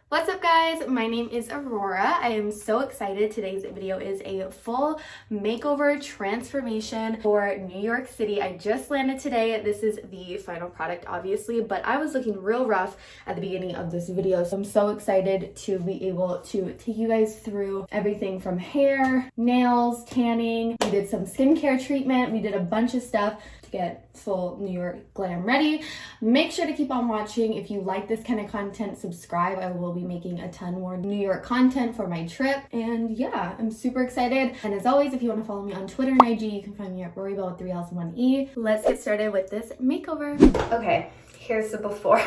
What's up guys, my name is Aurora. I am so excited. Today's video is a full makeover transformation for New York City. I just landed today. This is the final product obviously, but I was looking real rough at the beginning of this video. So I'm so excited to be able to take you guys through everything from hair, nails, tanning. We did some skincare treatment. We did a bunch of stuff to get full New York glam ready. Make sure to keep on watching. If you like this kind of content, subscribe. I will be making a ton more New York content for my trip. And yeah, I'm super excited. And as always, if you want to follow me on Twitter and IG, you can find me at Rorybell with 3 L's and 1 E. Let's get started with this makeover. Okay. Here's the before.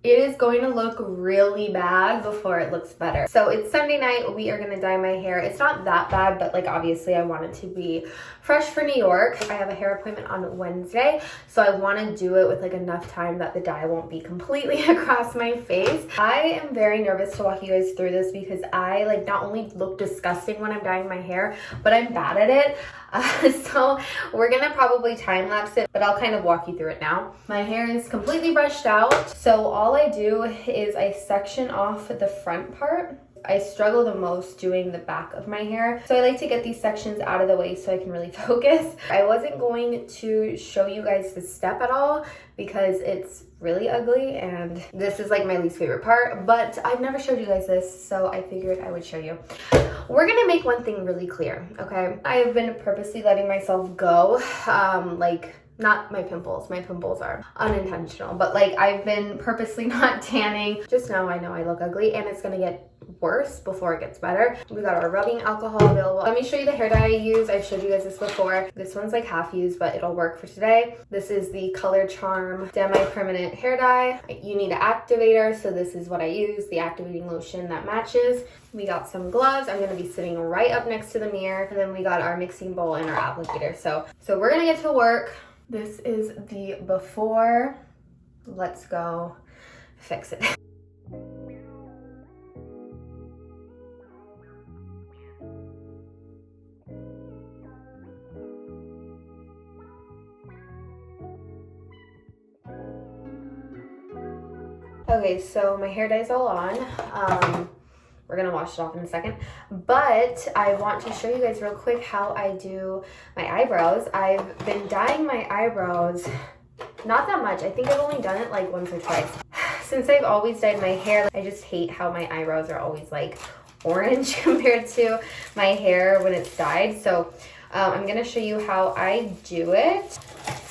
It is going to look really bad before it looks better. So it's Sunday night. We are going to dye my hair. It's not that bad, but like obviously I want it to be fresh for New York. I have a hair appointment on Wednesday, so I want to do it with like enough time that the dye won't be completely across my face. I am very nervous to walk you guys through this because I like not only look disgusting when I'm dyeing my hair, but I'm bad at it. So we're gonna probably time lapse it, but I'll kind of walk you through it now. My hair is completely brushed out. So all I do is I section off the front part. I struggle the most doing the back of my hair. So I like to get these sections out of the way so I can really focus. I wasn't going to show you guys the step at all because it's really ugly and this is like my least favorite part, but I've never showed you guys this, so I figured I would show you. We're gonna make one thing really clear, okay? I have been purposely letting myself go, like not my pimples are unintentional, but like I've been purposely not tanning. Just now I know I look ugly and it's gonna get worse before it gets better. We got our rubbing alcohol available. Let me show you the hair dye I use. I've showed you guys this before. This one's like half used, but it'll work for today. This is the Color Charm Demi-Permanent Hair Dye. You need an activator, so this is what I use, the activating lotion that matches. We got some gloves. I'm gonna be sitting right up next to the mirror. And then we got our mixing bowl and our applicator. So we're gonna get to work. This is the before. Let's go fix it. Okay, so my hair dye is all on. We're gonna wash it off in a second, but I want to show you guys real quick how I do my eyebrows. I've been dyeing my eyebrows, not that much. I think I've only done it like once or twice. Since I've always dyed my hair, I just hate how my eyebrows are always like orange compared to my hair when it's dyed. So I'm gonna show you how I do it.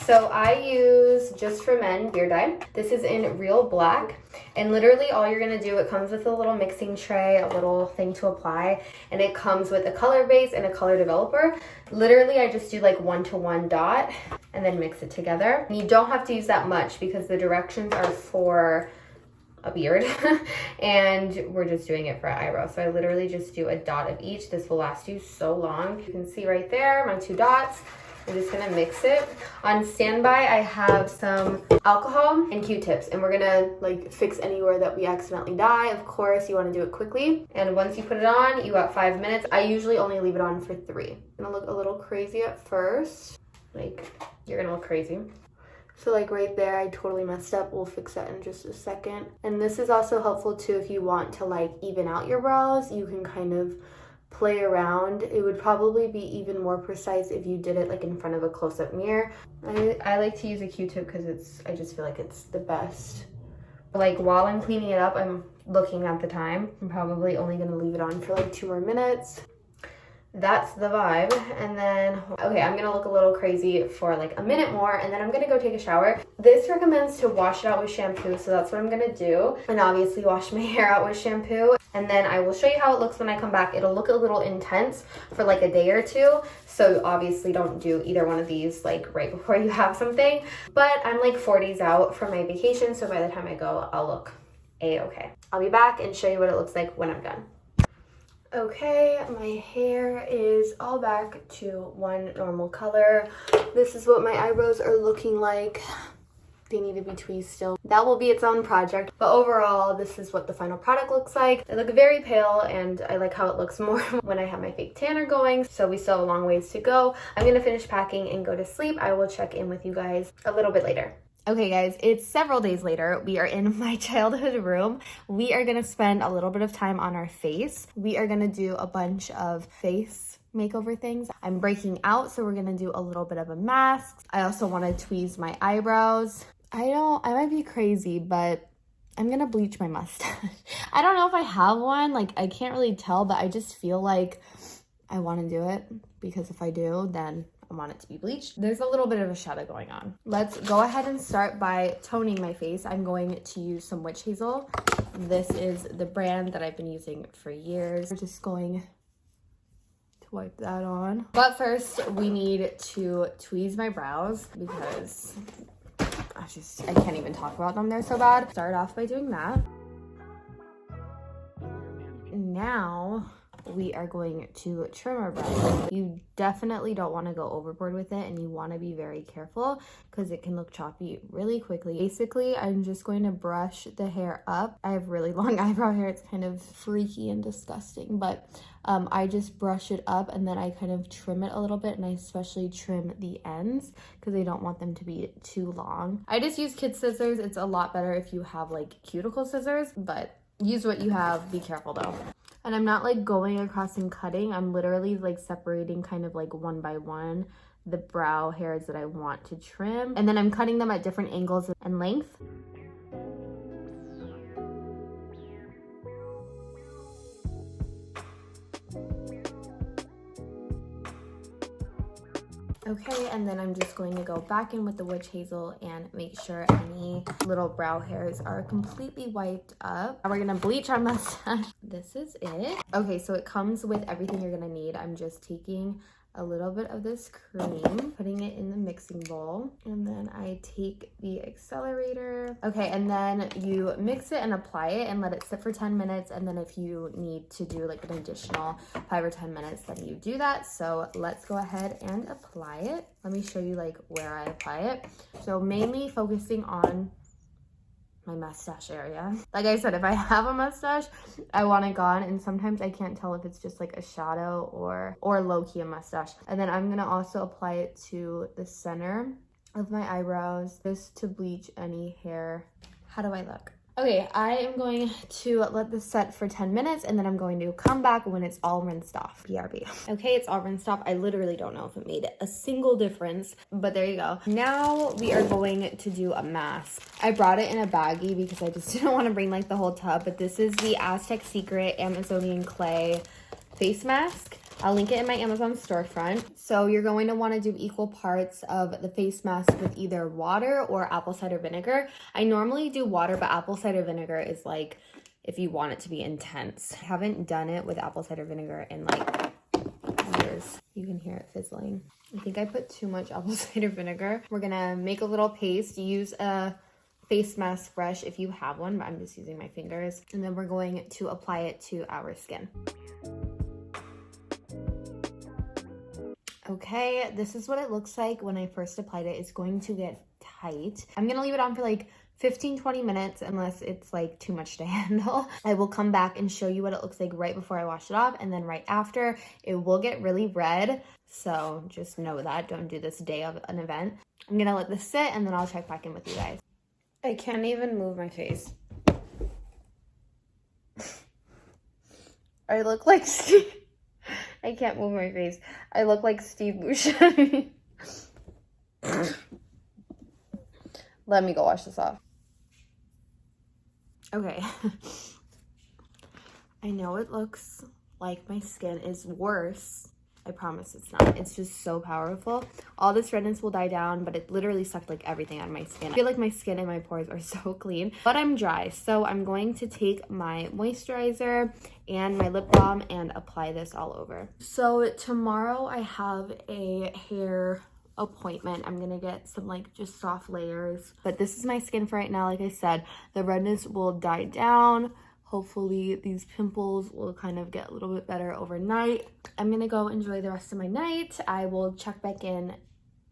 So I use Just for Men beard dye. This is in Real Black. And literally all you're gonna do, it comes with a little mixing tray, a little thing to apply, and it comes with a color base and a color developer. Literally I just do like 1-to-1 dot and then mix it together. And you don't have to use that much because the directions are for a beard and we're just doing it for eyebrows. So I literally just do a dot of each. This will last you so long. You can see right there my 2 dots. I'm just gonna mix it. On standby, I have some alcohol and Q-tips, and we're gonna like fix anywhere that we accidentally dye. Of course, you wanna do it quickly. And once you put it on, you got 5 minutes. I usually only leave it on for 3. It's gonna look a little crazy at first. Like, you're gonna look crazy. So like right there, I totally messed up. We'll fix that in just a second. And this is also helpful too if you want to like even out your brows. You can kind of play around. It would probably be even more precise if you did it like in front of a close-up mirror. I like to use a Q-tip because I just feel like it's the best. Like while I'm cleaning it up, I'm looking at the time. I'm probably only gonna leave it on for like 2 more minutes. That's the vibe. And then, okay, I'm gonna look a little crazy for like a minute more and then I'm gonna go take a shower. This recommends to wash it out with shampoo, so that's what I'm gonna do. And obviously wash my hair out with shampoo. And then I will show you how it looks when I come back. It'll look a little intense for like a day or 2. So obviously don't do either one of these like right before you have something. But I'm like 4 days out from my vacation, so by the time I go, I'll look a-okay. I'll be back and show you what it looks like when I'm done. Okay, my hair is all back to one normal color. This is what my eyebrows are looking like. they need to be tweezed still. That will be its own project. But overall, this is what the final product looks like. I look very pale, and I like how it looks more when I have my fake tanner going. So we still have a long ways to go. I'm gonna finish packing and go to sleep. I will check in with you guys a little bit later. Okay guys, it's several days later. We are in my childhood room. We are gonna spend a little bit of time on our face. We are gonna do a bunch of face makeover things. I'm breaking out, so we're gonna do a little bit of a mask. I also wanna tweeze my eyebrows. I might be crazy, but I'm gonna bleach my mustache. I don't know if I have one, like I can't really tell, but I just feel like I wanna do it because if I do, then I want it to be bleached. There's a little bit of a shadow going on. Let's go ahead and start by toning my face. I'm going to use some witch hazel. This is the brand that I've been using for years. We're just going to wipe that on. But first, we need to tweeze my brows because I can't even talk about them. They're so bad. Start off by doing that. Now, we are going to trim our brows. You definitely don't want to go overboard with it, and you want to be very careful because it can look choppy really quickly. Basically, I'm just going to brush the hair up. I have really long eyebrow hair. It's kind of freaky and disgusting, but I just brush it up and then I kind of trim it a little bit, and I especially trim the ends because I don't want them to be too long. I just use kid scissors. It's a lot better if you have like cuticle scissors, but use what you have. Be careful though. And I'm not like going across and cutting. I'm literally like separating kind of like one by one the brow hairs that I want to trim. And then I'm cutting them at different angles and length. Okay, and then I'm just going to go back in with the witch hazel and make sure any little brow hairs are completely wiped up. Now we're gonna bleach our mustache. This is it. Okay, so it comes with everything you're gonna need. I'm just taking a little bit of this cream, putting it in the mixing bowl, and then I take the accelerator. Okay, and then you mix it and apply it and let it sit for 10 minutes, and then if you need to do like an additional 5 or 10 minutes, then you do that. So let's go ahead and apply it. Let me show you like where I apply it. So mainly focusing on my mustache area. Like I said, if I have a mustache, I want it gone, and sometimes I can't tell if it's just like a shadow or low-key a mustache. And then I'm gonna also apply it to the center of my eyebrows just to bleach any hair. How do I look? Okay, I am going to let this set for 10 minutes, and then I'm going to come back when it's all rinsed off. BRB. Okay, it's all rinsed off. I literally don't know if it made a single difference, but there you go. Now we are going to do a mask. I brought it in a baggie because I just didn't want to bring like the whole tub, but this is the Aztec Secret Amazonian Clay face mask. I'll link it in my Amazon storefront. So you're going to want to do equal parts of the face mask with either water or apple cider vinegar. I normally do water, but apple cider vinegar is like if you want it to be intense. I haven't done it with apple cider vinegar in like years. You can hear it fizzling. I think I put too much apple cider vinegar. We're gonna make a little paste. Use a face mask brush if you have one, but I'm just using my fingers. And then we're going to apply it to our skin. Okay, this is what it looks like when I first applied it. It's going to get tight. I'm gonna leave it on for like 15-20 minutes unless it's like too much to handle. I will come back and show you what it looks like right before I wash it off, and then right after. It will get really red, so just know that. Don't do this day of an event. I'm gonna let this sit, and then I'll check back in with you guys. I can't even move my face. I look like Steve. I can't move my face. I look like Steve Buscemi. Let me go wash this off. Okay. I know it looks like my skin is worse. I promise it's not. It's just so powerful. All this redness will die down, but it literally sucked like everything out of my skin. I feel like my skin and my pores are so clean, but I'm dry. So I'm going to take my moisturizer and my lip balm and apply this all over. So tomorrow I have a hair appointment. I'm gonna get some like just soft layers, but this is my skin for right now. Like I said, the redness will die down. Hopefully these pimples will kind of get a little bit better overnight. I'm gonna go enjoy the rest of my night. I will check back in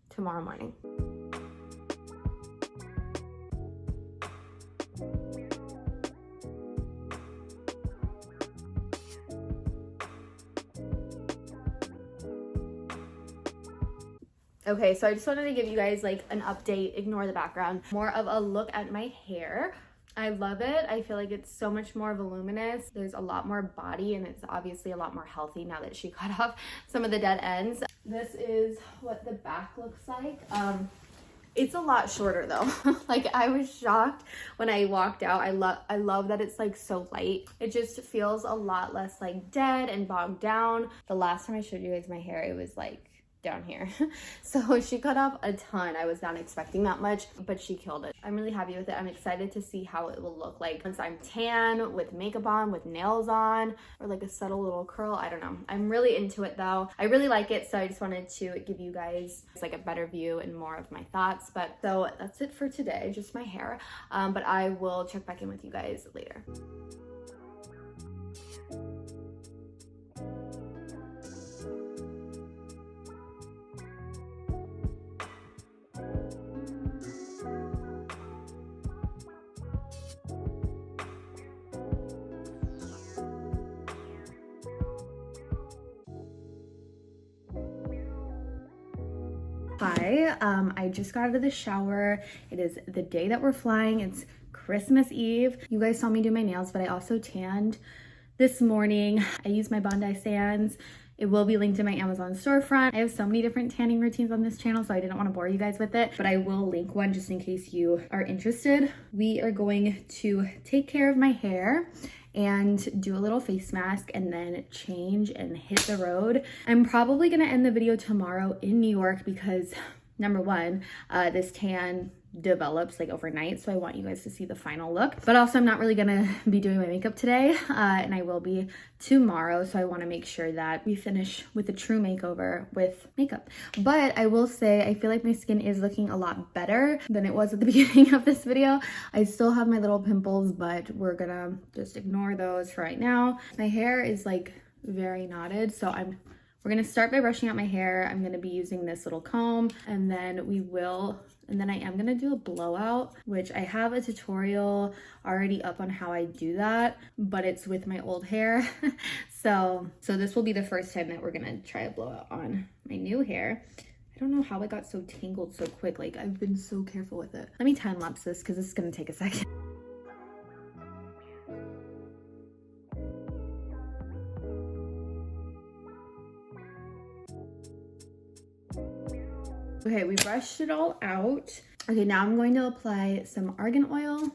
tomorrow morning. Okay, so I just wanted to give you guys like an update, ignore the background, more of a look at my hair. I love it. I feel like it's so much more voluminous. There's a lot more body and it's obviously a lot more healthy now that she cut off some of the dead ends. This is what the back looks like. It's a lot shorter though. Like I was shocked when I walked out. I love that it's like so light. It just feels a lot less like dead and bogged down. The last time I showed you guys my hair, it was like down here. So she cut off a ton. I was not expecting that much, but she killed it. I'm really happy with it. I'm excited to see how it will look like once I'm tan, with makeup on, with nails on, or like a subtle little curl. I don't know. I'm really into it though. I really like it, so I just wanted to give you guys like a better view and more of my thoughts. But so that's it for today, just my hair. But I will check back in with you guys later. Hi, I just got out of the shower. It is the day that we're flying. It's Christmas Eve. You guys saw me do my nails, but I also tanned this morning. I used my Bondi Sands. It will be linked in my Amazon storefront. I have so many different tanning routines on this channel, so I didn't want to bore you guys with it, but I will link one just in case you are interested. We are going to take care of my hair and do a little face mask and then change and hit the road. I'm probably gonna end the video tomorrow in New York because number one, this tan develops like overnight, so I want you guys to see the final look. But also I'm not really gonna be doing my makeup today, and I will be tomorrow, so I want to make sure that we finish with a true makeover with makeup. But I will say I feel like my skin is looking a lot better than it was at the beginning of this video. I still have my little pimples, but we're gonna just ignore those for right now. My hair is like very knotted, so we're gonna start by brushing out my hair. I'm gonna be using this little comb, and then I am gonna do a blowout, which I have a tutorial already up on how I do that, but it's with my old hair. So this will be the first time that we're gonna try a blowout on my new hair. I don't know how it got so tangled so quick. Like I've been so careful with it. Let me time lapse this because this is gonna take a second. Okay, we brushed it all out. Okay, now I'm going to apply some argan oil.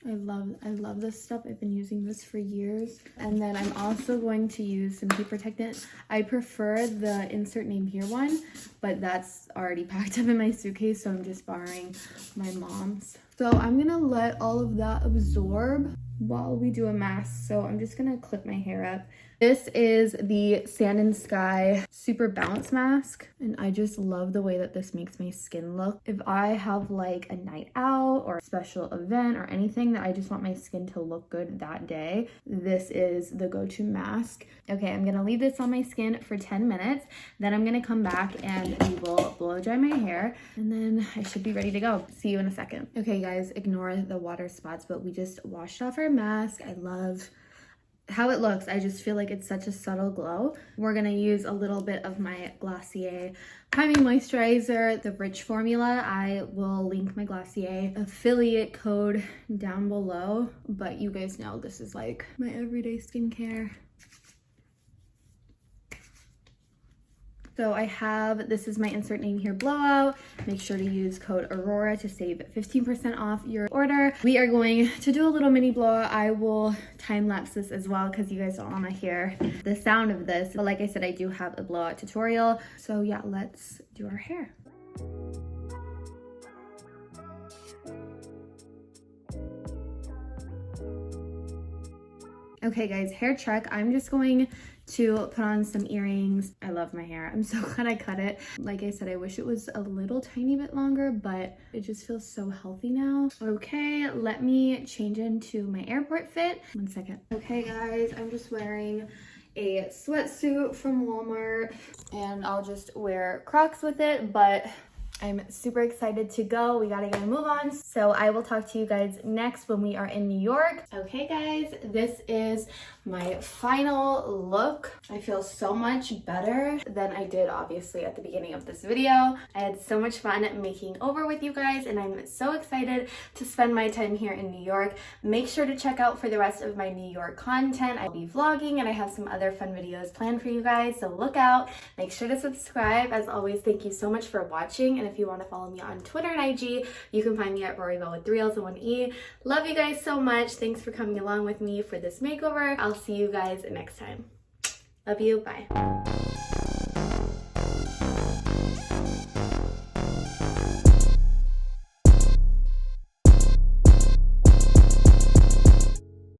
I love this stuff. I've been using this for years. And then I'm also going to use some heat protectant. I prefer the insert name here one, but that's already packed up in my suitcase, so I'm just borrowing my mom's. So I'm gonna let all of that absorb while we do a mask. So I'm just gonna clip my hair up. This is the Sand and Sky Super Bounce Mask, and I just love the way that this makes my skin look. If I have like a night out or a special event or anything that I just want my skin to look good that day, this is the go-to mask. Okay, I'm gonna leave this on my skin for 10 minutes. Then I'm gonna come back and we will blow dry my hair, and then I should be ready to go. See you in a second. Okay guys, ignore the water spots, but we just washed off our mask. I love how it looks. I just feel like it's such a subtle glow. We're gonna use a little bit of my Glossier Priming Moisturizer, the Rich formula. I will link my Glossier affiliate code down below, but you guys know this is like my everyday skincare. So this is my insert name here blowout. Make sure to use code AURORA to save 15% off your order. We are going to do a little mini blowout. I will time lapse this as well because you guys don't want to hear the sound of this. But like I said, I do have a blowout tutorial. So yeah, let's do our hair. Okay guys, hair check. I'm just going to put on some earrings. I love my hair. I'm so glad I cut it. Like I said, I wish it was a little tiny bit longer, but it just feels so healthy now. Okay, let me change into my airport fit. 1 second. Okay guys, I'm just wearing a sweatsuit from Walmart and I'll just wear Crocs with it, but I'm super excited to go. We gotta get a move on. So I will talk to you guys next when we are in New York. Okay guys, this is my final look. I feel so much better than I did obviously at the beginning of this video. I had so much fun making over with you guys, and I'm so excited to spend my time here in New York. Make sure to check out for the rest of my New York content. I'll be vlogging and I have some other fun videos planned for you guys, so look out. Make sure to subscribe. As always, thank you so much for watching, and if you want to follow me on Twitter and IG, you can find me at Roryville with 3 L's and 1 E. Love you guys so much. Thanks for coming along with me for this makeover. I'll see you guys next time. Love you. Bye.